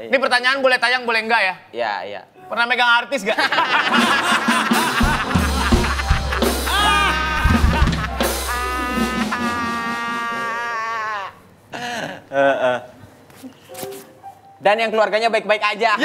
Ini pertanyaan boleh tayang, boleh enggak ya? Iya, iya. Pernah megang artis gak? Dan yang keluarganya baik-baik aja.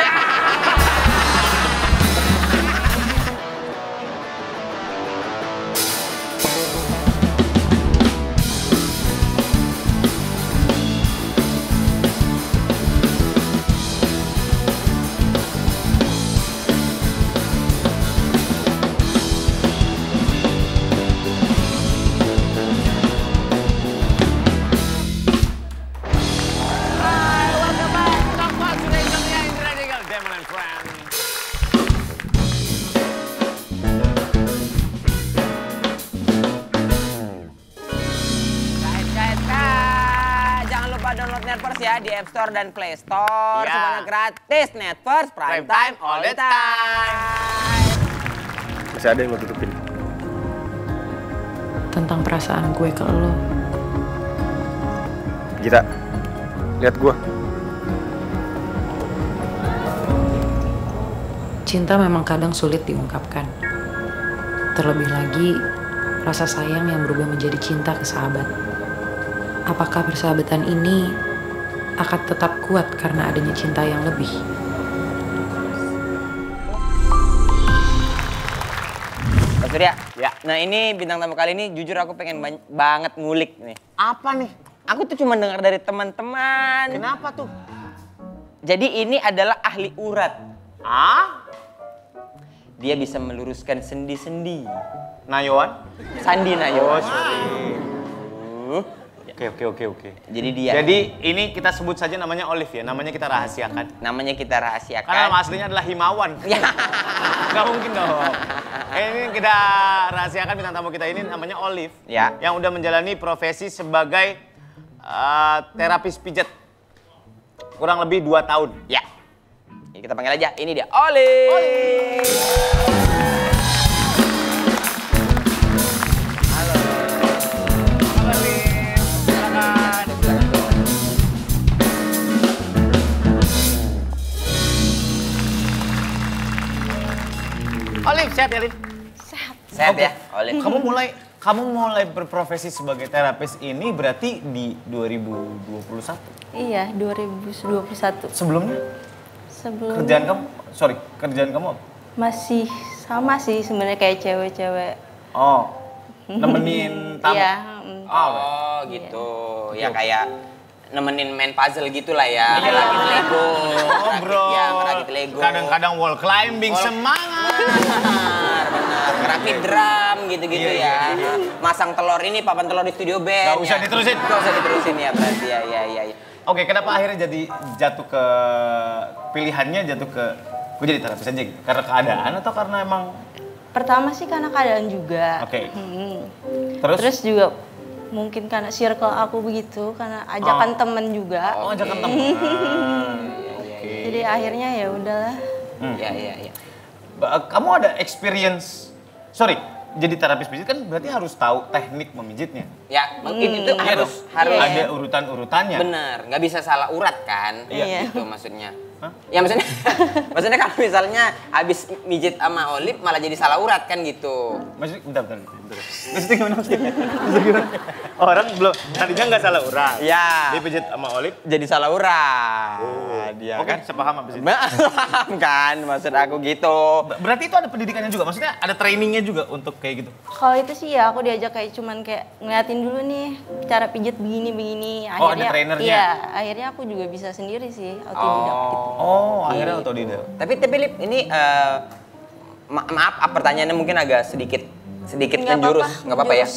Download Netverse ya di App Store dan Play Store. Ya. Semuanya gratis. Netverse Prime Time all the time. Masih ada yang lo tutupin? Tentang perasaan gue ke lo. Gita, lihat gua. Cinta memang kadang sulit diungkapkan. Terlebih lagi, rasa sayang yang berubah menjadi cinta ke sahabat. Apakah persahabatan ini akan tetap kuat karena adanya cinta yang lebih? Mas Surya, ya. Nah ini bintang tamu kali ini jujur aku pengen banget ngulik nih. Apa nih? Aku tuh cuma dengar dari teman-teman. Kenapa tuh? Jadi ini adalah ahli urat. Ah? Dia bisa meluruskan sendi-sendi. Nayoan? Sandi Oh, Nayo. sorry. Oke. Jadi dia. Jadi ini kita sebut saja namanya Olive ya, namanya kita rahasiakan. Namanya kita rahasiakan. Karena nama aslinya adalah Himawan. Ya. Gak mungkin dong. Ini kita rahasiakan bintang tamu kita ini namanya Olive. Ya. Yang udah menjalani profesi sebagai terapis pijat. Kurang lebih 2 tahun. Ya. Ini kita panggil aja. Ini dia Olive. Olive, sehat ya, Olive? Sehat Oke. ya, Olive. Kamu mulai berprofesi sebagai terapis ini berarti di 2021? Iya, 2021. Sebelumnya Sebelum kerjaan kamu apa? masih sama sih sebenarnya kayak cewek-cewek. Oh, nemenin tamu? Iya. Oh gitu. Ya kayak nemenin main puzzle gitulah ya. Iya. Ngerakit Lego. Oh bro, Ya ngerakit Lego. kadang-kadang wall climbing, semangat. Benar. Ngerakit drum gitu-gitu Iya, ya. iya. Masang telur ini, papan telur di studio band. Gak usah diterusin. Gak usah diterusin ya berarti ya. Oke, kenapa akhirnya jatuh ke pilihannya jatuh ke gue jadi terapis aja gitu? Karena keadaan atau karena emang? Pertama sih karena keadaan juga. Oke. Terus juga mungkin karena circle aku begitu, karena ajakan temen juga. Oh, ajakan teman. Oke. Jadi akhirnya ya udahlah. Iya. Kamu ada experience? Sorry, jadi terapis pijit kan berarti harus tahu teknik memijitnya. Ya, mungkin itu Iya harus dong. harus Ada urutan-urutannya. bener. Nggak bisa salah urat kan? Iya. Gitu maksudnya. Hah? Ya maksudnya kalau misalnya habis mijit sama Olive malah jadi salah urat kan gitu. Maksudnya, bentar. Maksudnya gimana maksudnya? Orang belum, tadinya nggak salah urat. Ya. Dia pijit sama Olive. Jadi salah urat. Dia Oke, kan sepaham habis itu. paham kan maksud aku gitu. Berarti itu ada pendidikannya juga, maksudnya ada trainingnya juga untuk kayak gitu? Kalau itu sih ya aku diajak kayak cuman kayak ngeliatin dulu nih cara pijit begini. Oh, ada trainernya? Iya, akhirnya aku juga bisa sendiri sih, otodidak gitu. Oh, akhirnya otodidak. Tapi Lip, ini maaf pertanyaannya mungkin agak sedikit Nggak menjurus, nggak apa-apa ya?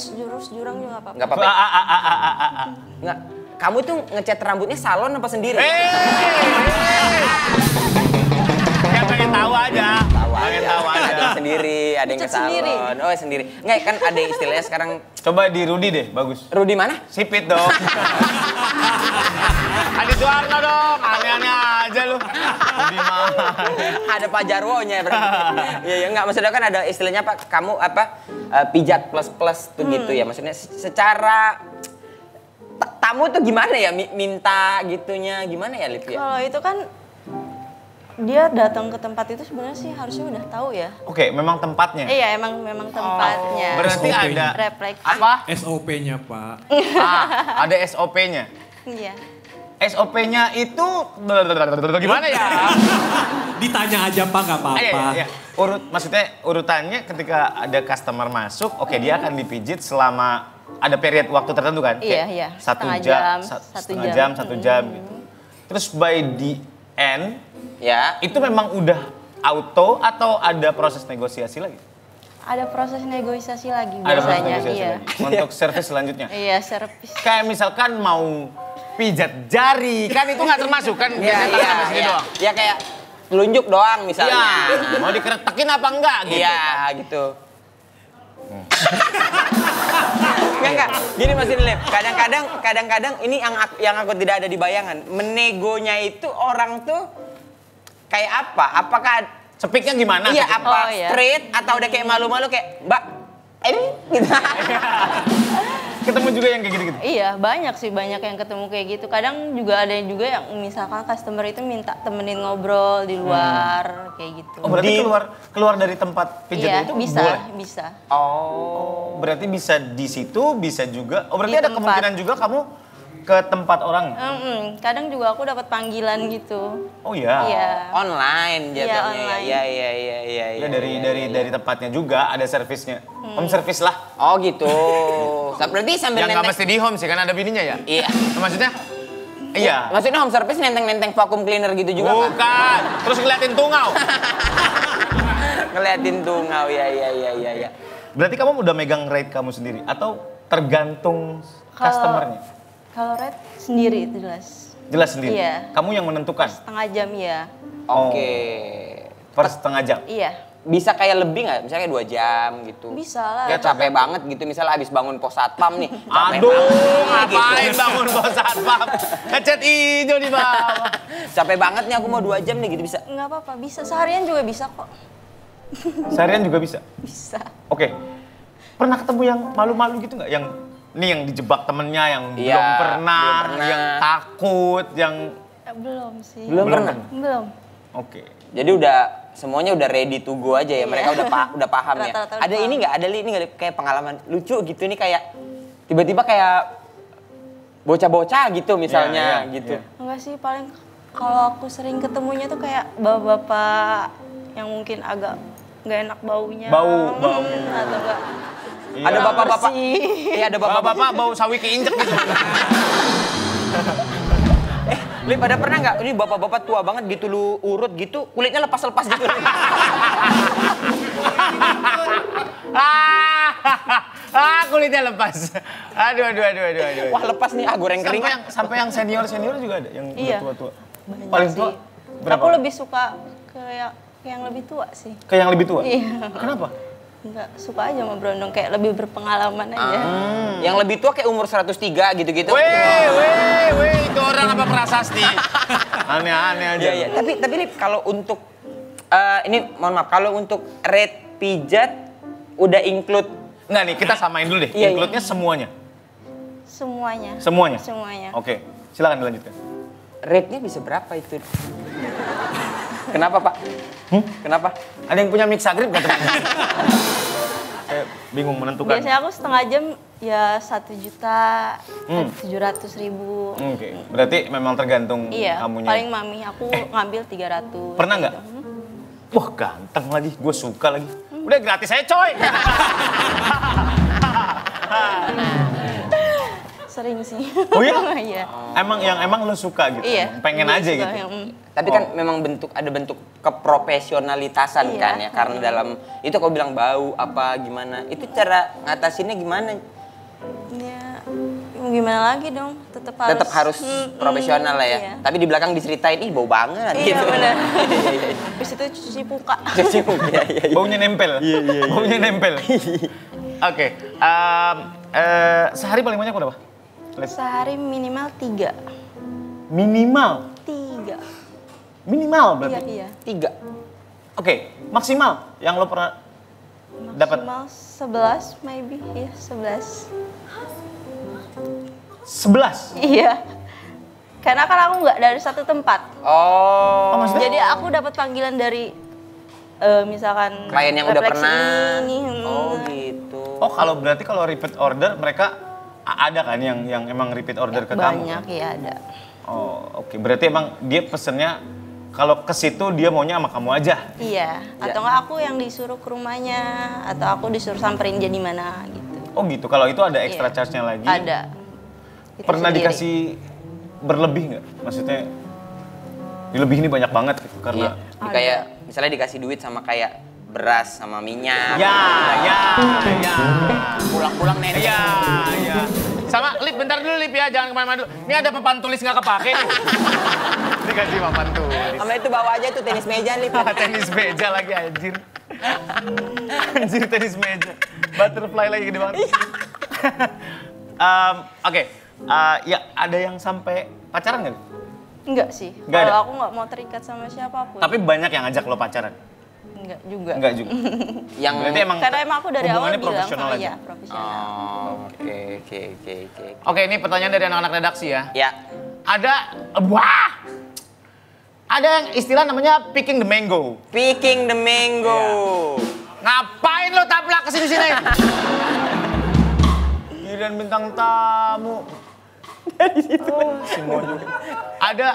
Jurang juga nggak apa-apa. Nggak apa-apa. Nggak. Kamu tuh ngecat rambutnya salon apa sendiri? Ya pengen tahu aja. Pengen tahu aja. Ada yang sendiri, ada yang ke Ngecat sendiri? salon. Oh sendiri. Nggak, kan ada istilahnya sekarang. Coba di Rudy deh, bagus. Rudy mana? Sipit dong. Adi Suwarno dong, aneh-aneh aja lu. Rudy mana? Ada Pak Jarwonya berarti. Iya, nggak, maksudnya kan ada istilahnya Pak, kamu pijat plus tuh gitu ya. Maksudnya secara tamu tuh gimana ya minta gitunya, gimana ya Lip ya? Kalau itu kan dia datang ke tempat itu sebenarnya sih harusnya udah tahu ya. Oke, memang tempatnya. Iya, memang tempatnya. Berarti SOP-nya. ada refleks. apa? SOP-nya, Pak. Ada SOP-nya. Iya. SOP-nya itu gimana ya? Ditanya aja, Pak, nggak apa-apa. Iya. Maksudnya urutannya ketika ada customer masuk, oke dia akan dipijit selama ada period waktu tertentu kan? Iya. Setengah jam, 1 jam gitu. Terus by the end, Ya. itu memang udah auto atau ada proses negosiasi lagi? Ada proses negosiasi lagi Ada proses biasanya. negosiasi Iya. lagi. Untuk service selanjutnya. Iya, servis. Kayak misalkan mau pijat jari, kan itu nggak termasuk kan? Iya, Biasanya sampai sini doang. Ya kayak telunjuk doang misalnya. Iya, mau dikeretekin apa enggak gitu. Iya, gitu. Enggak. Gini Mas Inlep, kadang-kadang ini yang aku tidak ada di bayangan. Menegonya itu orang tuh kayak apa? Apakah Cepiknya gimana? iya Cepik. apa Oh, iya. straight atau udah kayak malu-malu kayak, "Mbak, ini?" gitu. Ketemu juga yang kayak gitu-gitu. Iya, banyak yang ketemu kayak gitu. Kadang juga ada juga yang misalkan customer itu minta temenin ngobrol di luar kayak gitu. Oh, berarti keluar dari tempat pijat Iya, itu bisa, boleh? bisa. Oh. Berarti bisa di situ, bisa juga. Oh, berarti Di ada tempat. kemungkinan juga kamu ke tempat orang. Kadang juga aku dapat panggilan gitu. Oh iya. Iya. Online Iya, jatuhnya. online. Iya. Ya, dari tempatnya juga ada servisnya. Home service lah. Oh gitu. Berarti sambil Yang nggak nenteng. mesti di home sih, kan ada bininya ya? Iya. Maksudnya? Iya. Maksudnya home service nenteng-nenteng vacuum cleaner gitu juga kan? Bukan. Terus ngeliatin tungau. Ngeliatin tungau, ya. Berarti kamu udah megang rate kamu sendiri atau tergantung customernya? Kalau red sendiri itu jelas. Jelas sendiri. Iya. Kamu yang menentukan. Setengah jam ya. Oke. Per setengah jam. Iya. Bisa kayak lebih nggak? Misalnya kayak 2 jam gitu. Bisa lah. Ya capek banget gitu, misalnya habis bangun pos satpam nih. Capek Aduh, banget, ngapain gitu. bangun pos satpam? Ngecat hijau di bawah. Capek banget nih aku mau 2 jam nih gitu bisa. Nggak apa-apa, bisa. Seharian juga bisa kok. Seharian juga bisa. Bisa. Oke. Pernah ketemu yang malu-malu gitu nggak? Yang nih yang dijebak temennya, yang Iya, belum pernah, belum pernah. yang takut, yang Belum sih. Belum pernah. Belum. oke. Jadi semuanya udah ready to go aja ya. Mereka udah paham ya. Rata-rata Ada paham. ini nggak? Ada ini nggak kayak pengalaman lucu gitu nih kayak tiba-tiba kayak bocah-bocah gitu misalnya Iya, gitu. iya. Enggak sih, paling kalau aku sering ketemunya tuh kayak bapak-bapak yang mungkin agak nggak enak baunya. Bau. Atau enggak. Iya. Ada bapak-bapak. bersih. Iya ada bapak-bapak. Bapak-bapak bau sawi keinjek gitu. Lip, ada pernah nggak ini bapak-bapak tua banget gitu lu urut gitu kulitnya lepas-lepas gitu. Kulitnya lepas. Aduh. Wah lepas nih goreng kering. Sampai yang senior juga ada, yang Iya. udah tua-tua. Banyak Paling sih. tua berapa? Aku lebih suka ke yang lebih tua sih. Ke yang lebih tua? Iya. Kenapa? Enggak, suka aja sama Brondong, kayak lebih berpengalaman aja. Yang lebih tua kayak umur 103 gitu-gitu. Weh, itu orang apa prasasti? Aneh-aneh aja. Iya. Tapi Lip, kalau untuk ini mohon maaf, kalau untuk rate pijat udah include. Enggak nih, kita samain dulu deh. Iya, Include-nya semuanya. Semuanya. Semuanya? Semuanya. Oke, silakan dilanjutkan. Rate-nya bisa berapa itu? Kenapa, Pak? Kenapa? Ada yang punya mixagrip nggak teman? Saya bingung menentukan. Biasanya aku setengah jam ya 1.700.000. Oke, berarti memang tergantung Iya, kamunya. paling mami aku ngambil 300. Pernah nggak? gitu. Wah ganteng lagi, gue suka lagi. Udah gratis aja coy. Sering sih. Oh iya? Iya. Emang lu suka gitu? Iya. Pengen Iya, aja suka gitu? yang, Tapi kan memang ada bentuk keprofesionalitasan Iya. kan ya. Karena dalam itu kau bilang bau apa gimana. Itu cara ngatasinnya gimana? Ya, mau gimana lagi dong? Tetap Harus profesional lah ya. Iya. Tapi di belakang diceritain, ih bau banget Iya, gitu. benar. Iya. Habis itu cuci muka. Cuci muka, iya. Baunya nempel? Iya. Baunya nempel? Oke, sehari paling banyak berapa? Sehari minimal 3. Minimal? 3. Minimal berarti? Iya. 3. Oke, maksimal yang lo pernah dapat? Maksimal 11 maybe, ya 11. 11? Iya. Karena kan aku nggak dari satu tempat. Oh, maksudnya? Jadi aku dapat panggilan dari misalkan Klien yang udah refleksi pernah. ini, Oh gitu. Oh berarti kalau repeat order mereka ada kan yang emang repeat order ke kamu? banyak ya ada. Oh oke, berarti emang dia pesennya kalau ke situ dia maunya sama kamu aja? Iya, atau enggak aku yang disuruh ke rumahnya, atau aku disuruh samperin dia di mana gitu. Oh gitu, kalau itu ada extra Iya. charge-nya lagi? Ada. Itu Pernah sendiri. dikasih berlebih nggak? Maksudnya lebih ini banyak banget gitu karena... Iya. Kayak misalnya dikasih duit sama kayak beras sama minyak. Ya. Pulang-pulang nenek. Ya. Sama, Lip, bentar dulu Lip ya, jangan kemana-mana dulu. Ini ada papan tulis nggak kepake nih. Dikasih papan tulis. Sama itu bawa aja tuh tenis meja nih. Tenis meja lagi anjir. Anjir tenis meja. Butterfly lagi gede banget. Oke, ya ada yang sampai pacaran nggak? Enggak sih. Nggak ada? Kalau aku nggak mau terikat sama siapapun. Tapi banyak yang ngajak lo pacaran? Enggak juga. Enggak juga. Yang Berarti emang Karena emang aku dari awal hubungannya bilang profesional kalau aja? iya profesional. Oke. Oke, ini pertanyaan dari anak-anak redaksi ya. Ya. Ada yang istilah namanya picking the mango. Picking the mango. Ngapain lo taplak kesini-sini? Giliran bintang tamu. Si Mojo. Ada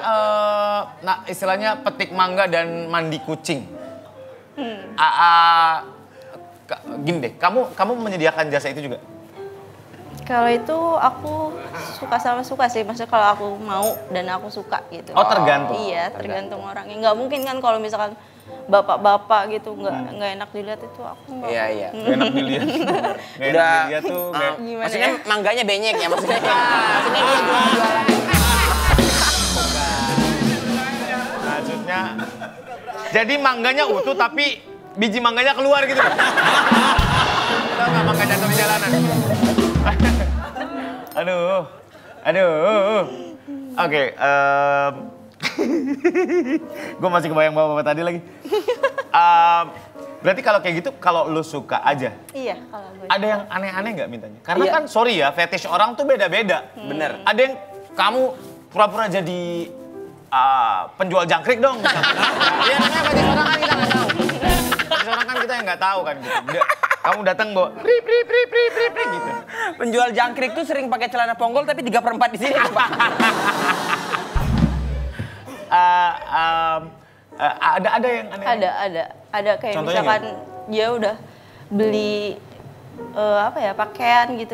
istilahnya petik mangga dan mandi kucing. Gini deh, kamu menyediakan jasa itu juga? Kalau itu aku suka sama suka sih, maksudnya kalau aku mau dan aku suka gitu. Oh, tergantung. Iya, tergantung orangnya. Nggak mungkin kan kalau misalkan bapak-bapak gitu nggak enak dilihat itu aku nggak. Iya. Gak enak dilihat. Gak enak dilihat tuh. Gimana Maksudnya ya? mangganya benyek ya maksudnya. Maksudnya dia jualan. Maksudnya, jadi mangganya utuh tapi biji mangganya keluar gitu. Tahu nggak mangga jatuh di jalanan? Aduh. Oke, gue masih kebayang bapak-bapak tadi lagi. Berarti kalau kayak gitu, kalau lu suka aja. Iya, kalau gue. Ada yang aneh-aneh nggak mintanya? Karena Iya. kan sorry ya, fetish orang tuh beda-beda. Bener. Ada yang kamu pura-pura jadi penjual jangkrik dong. Iya, namanya fetish orang kan kita nggak tahu. Fetish orang kan kita yang nggak tahu kan gitu. Kamu datang bawa prip gitu. Penjual jangkrik tuh sering pakai celana ponggol tapi 3/4 di sini, Pak. Ada yang aneh. Ada kayak Contohnya misalkan dia udah beli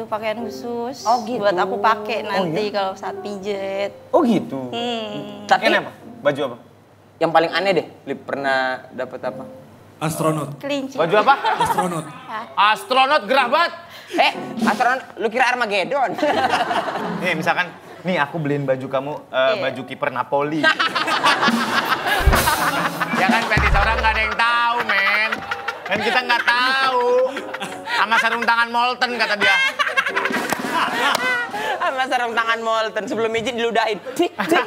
pakaian khusus Oh, gitu. buat aku pakai nanti kalau saat pijet. Oh gitu. Tapi Pakaian apa? Baju apa? yang paling aneh deh, Lip pernah dapat apa? Astronot. Kelinci. Baju apa? Astronot. Astronot gerah banget. Astronot, lu kira Armageddon? Nih misalkan, nih aku beliin baju kamu, baju kiper Napoli. Ya kan fetish orang nggak ada yang tahu, men. Kan kita nggak tahu. Sama sarung tangan molten kata dia. Sama sarung tangan molten sebelum mijit diludahin. Tik, tik.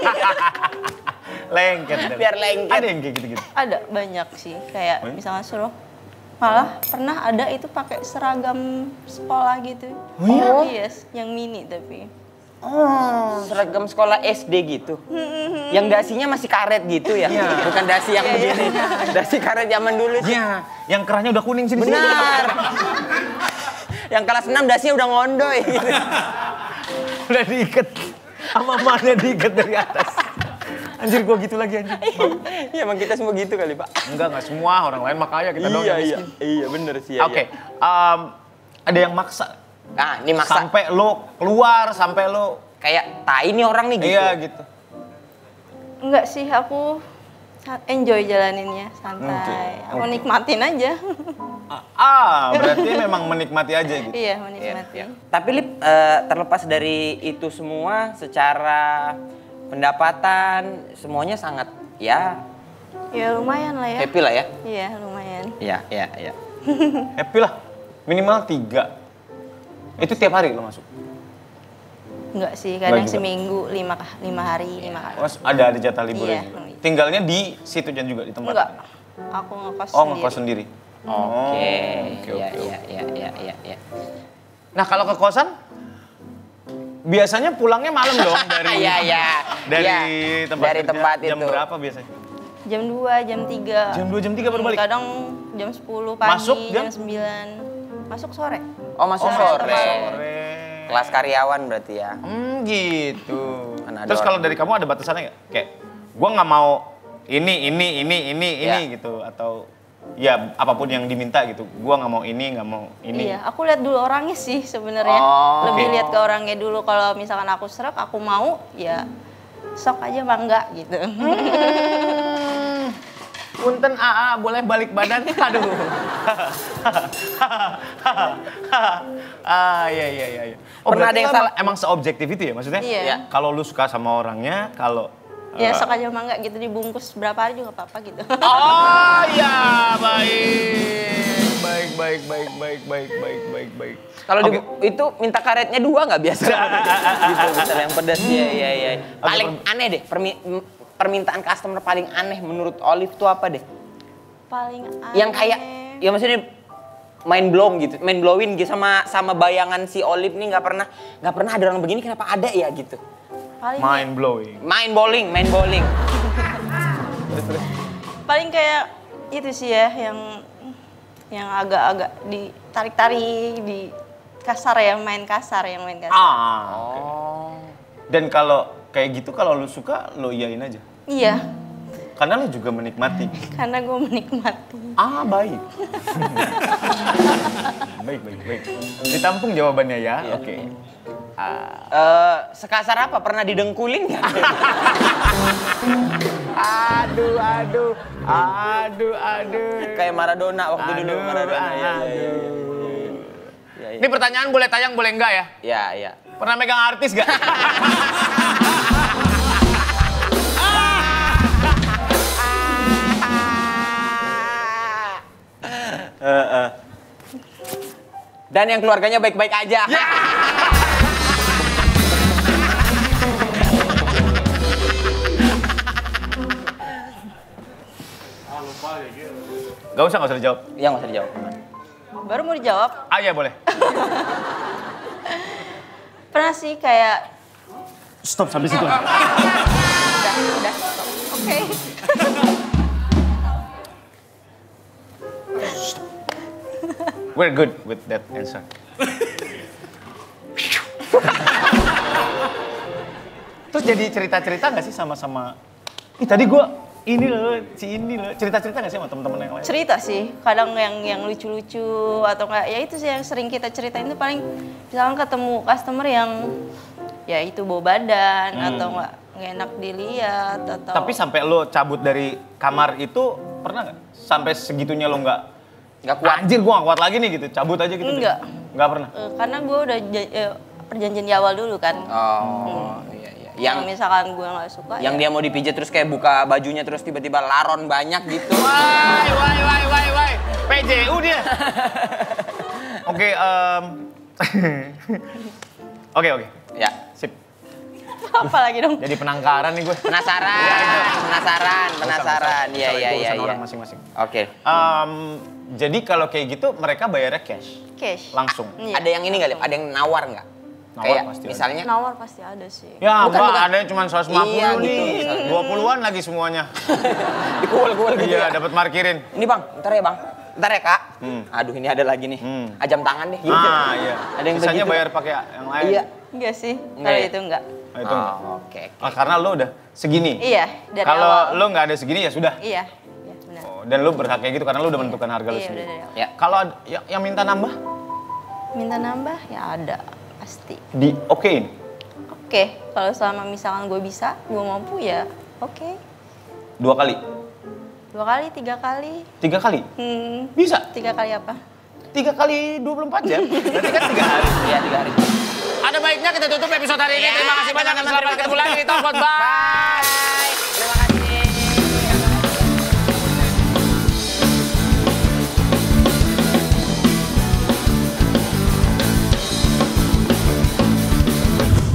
Lengket. Biar lengket. Ada yang kayak gitu-gitu. Ada banyak sih, kayak Oh, iya? misalnya suruh malah pernah ada itu pakai seragam sekolah gitu. Oh iya? Yes, yang mini tapi. Oh, seragam sekolah SD gitu. Yang dasinya masih karet gitu ya? Iya. Bukan dasi yang begini. Dasi karet zaman dulu sih. Iya, yang kerahnya udah kuning sini. Benar. Yang kelas 6 dasinya udah ngondoy. Udah diikat. Sama mana diikat dari atas. Anjir gua gitu lagi anjir. Iya, emang kita semua gitu kali, Pak. Enggak semua, orang lain makanya kita doang yang miskin. Iya, bener sih. Oke, ada yang maksa. Nah, ini maksa. Sampai lo keluar, sampai lo... Kayak tai nih orang nih gitu. Iya gitu. Enggak sih, aku enjoy jalaninnya, santai. Aku nikmatin aja. Berarti memang menikmati aja gitu. Iya, menikmati. Tapi Lip, terlepas dari itu semua, secara pendapatan semuanya sangat ya Ya lumayan lah ya. happy lah ya. Iya, lumayan. Iya. Happy lah, minimal 3. Itu tiap hari lo masuk? Enggak sih, kadang juga. seminggu 5 hari, 5 kali. Oh, ada jatah liburnya Iya. juga? Tinggalnya di situ juga di tempat? Enggak, aku ngekos Oh, sendiri. ngekos sendiri? Oke. Oke. Iya. Nah kalau ke kosan, biasanya pulangnya malam dong dari Iya. dari Iya, tempat dari kerja. tempat Jam itu. berapa biasanya? Jam 2, jam 3. Jam 2, jam 3 baru balik? Kadang jam 10 pagi, Masuk jam 9. Masuk sore. Oh, masuk sore. Sore. Kelas karyawan berarti ya. Gitu. Kan ada Terus kalau orang- dari kamu ada batasannya nggak? Kayak, gua nggak mau ini Ya. gitu. Atau ya apapun yang diminta gitu. Gua nggak mau ini. Iya, aku lihat dulu orangnya sih sebenarnya. Oh. Lebih Oke. lihat ke orangnya dulu. Kalau misalkan aku serak, aku mau, ya sok aja mangga gitu. Punten AA, boleh balik badan? Aduh. Iya. Oh, Pernah ada berarti yang lo salah- emang seobjektif itu ya maksudnya? Iya. Ya. Kalau lu suka sama orangnya, kalau Ya sok aja mangga gitu, dibungkus berapa hari juga apa-apa gitu. oh ya, baik. Kalau Oke. itu minta karetnya 2 nggak biasa? Gitu, misal yang pedas. Iya. Paling aneh deh, permintaan customer paling aneh menurut Olive tuh apa deh? Paling aneh. Yang kayak, ya maksudnya mind blowing gitu sama bayangan si Olive nih nggak pernah ada orang begini, kenapa ada ya gitu? paling Mind blowing. Main bowling. paling kayak itu sih ya, yang agak-agak ditarik-tarik, di kasar ya, main kasar. Oh. Dan kalau kayak gitu, kalau lu suka, lu iyain aja. Iya, Karena lu juga menikmati. karena gue menikmati. Baik. baik. Ditampung jawabannya ya. Iya. Oke. Sekasar apa? Pernah didengkulin nggak? Aduh. Kayak Maradona waktu dulu. Maradona. Iya. Ini pertanyaan boleh tayang, boleh enggak ya? Iya. Pernah megang artis gak? Dan yang keluarganya baik-baik aja. Gak usah dijawab. Iya, nggak usah dijawab. Baru mau dijawab, Ya boleh. pernah sih kayak Stop sampai situ. udah. Oke. We're good with that answer. Terus jadi cerita-cerita gak sih sama-sama? Tadi gue ini loh, cerita-cerita gak sih sama temen-temen yang lain? Cerita sih, kadang yang lucu-lucu atau enggak, ya itu sih yang sering kita ceritain itu paling misalkan ketemu customer yang ya itu bawa badan atau enggak enak dilihat atau Tapi sampai lo cabut dari kamar itu pernah nggak? Sampai segitunya lo nggak kuat. Anjir, gue nggak kuat lagi nih gitu. Cabut aja gitu. Enggak. Nggak pernah. karena gue udah perjanjian di awal dulu kan. Oh, iya. Yang misalkan gue nggak suka Yang ya. dia mau dipijat terus kayak buka bajunya terus tiba-tiba laron banyak gitu. Wai. PJU dia. Oke. Oke. Ya. Sip. apa lagi dong? Jadi penangkaran nih gue. Penasaran. Iya. Urusan orang masing-masing. Oke. Jadi kalau kayak gitu mereka bayarnya cash. Cash. Langsung. Iya. Ada yang ini nggak, Lip? Ada yang nawar nggak? Nawar Kayak pasti ada. misalnya Nawar pasti ada sih. Ya, Bukan, Mbak, bukan. ada yang cuma 150 Iya, gitu, nih. misalnya. 20-an lagi semuanya. dikuul gitu Iya, ya. dapat markirin. Ini Bang, bentar ya Bang. Bentar ya Kak. Hmm. Aduh ini ada lagi nih. Hmm. Jam tangan deh. Gitu. Iya. Ada yang Sisanya begitu. bayar pakai yang lain. Iya. Enggak sih, Enggak kalau ya? itu enggak. Nah, itu enggak. Oke. Karena lo udah segini. Iya, dari Kalau awal. lo nggak ada segini ya sudah. Iya, benar. Oh, dan lo berhak kayak gitu karena lo udah menentukan harga lo Iya, sendiri. udah dari awal. Ya. Kalau yang minta nambah, Minta nambah ya ada, pasti. di okein. Oke, kalau selama misalkan gue bisa, gue mampu ya oke. 2 kali, 2 kali, 3 kali. 3 kali. Bisa. 3 kali apa? 3 kali 24 jam. Berarti kan 3 hari. Iya 3 hari. Ada baiknya kita tutup episode hari ini. Terima kasih banyak. Selamat ketemu lagi di Talkpot. Bye. Terima kasih.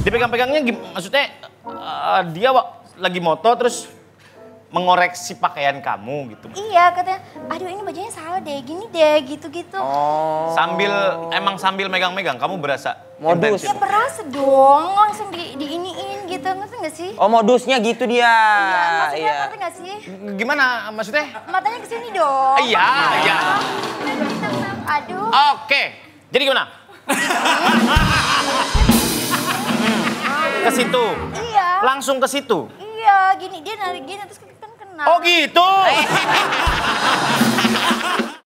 Dipegang-pegangnya maksudnya dia lagi moto terus mengoreksi pakaian kamu gitu. Iya, katanya, aduh ini bajunya salah deh, gini deh, gitu-gitu. Oh. Sambil megang-megang kamu berasa Modus. intensif. Ya berasa dong, langsung diiniin gitu. gitu, ngerti nggak sih? Oh modusnya gitu dia. Maksudnya ngerti nggak sih? Gimana maksudnya? Matanya ke sini dong. Iya, iya. Aduh. Oke, jadi gimana? Ke situ. Iya. Langsung ke situ. Iya, gini dia narik gini terus kan kena. Oh gitu.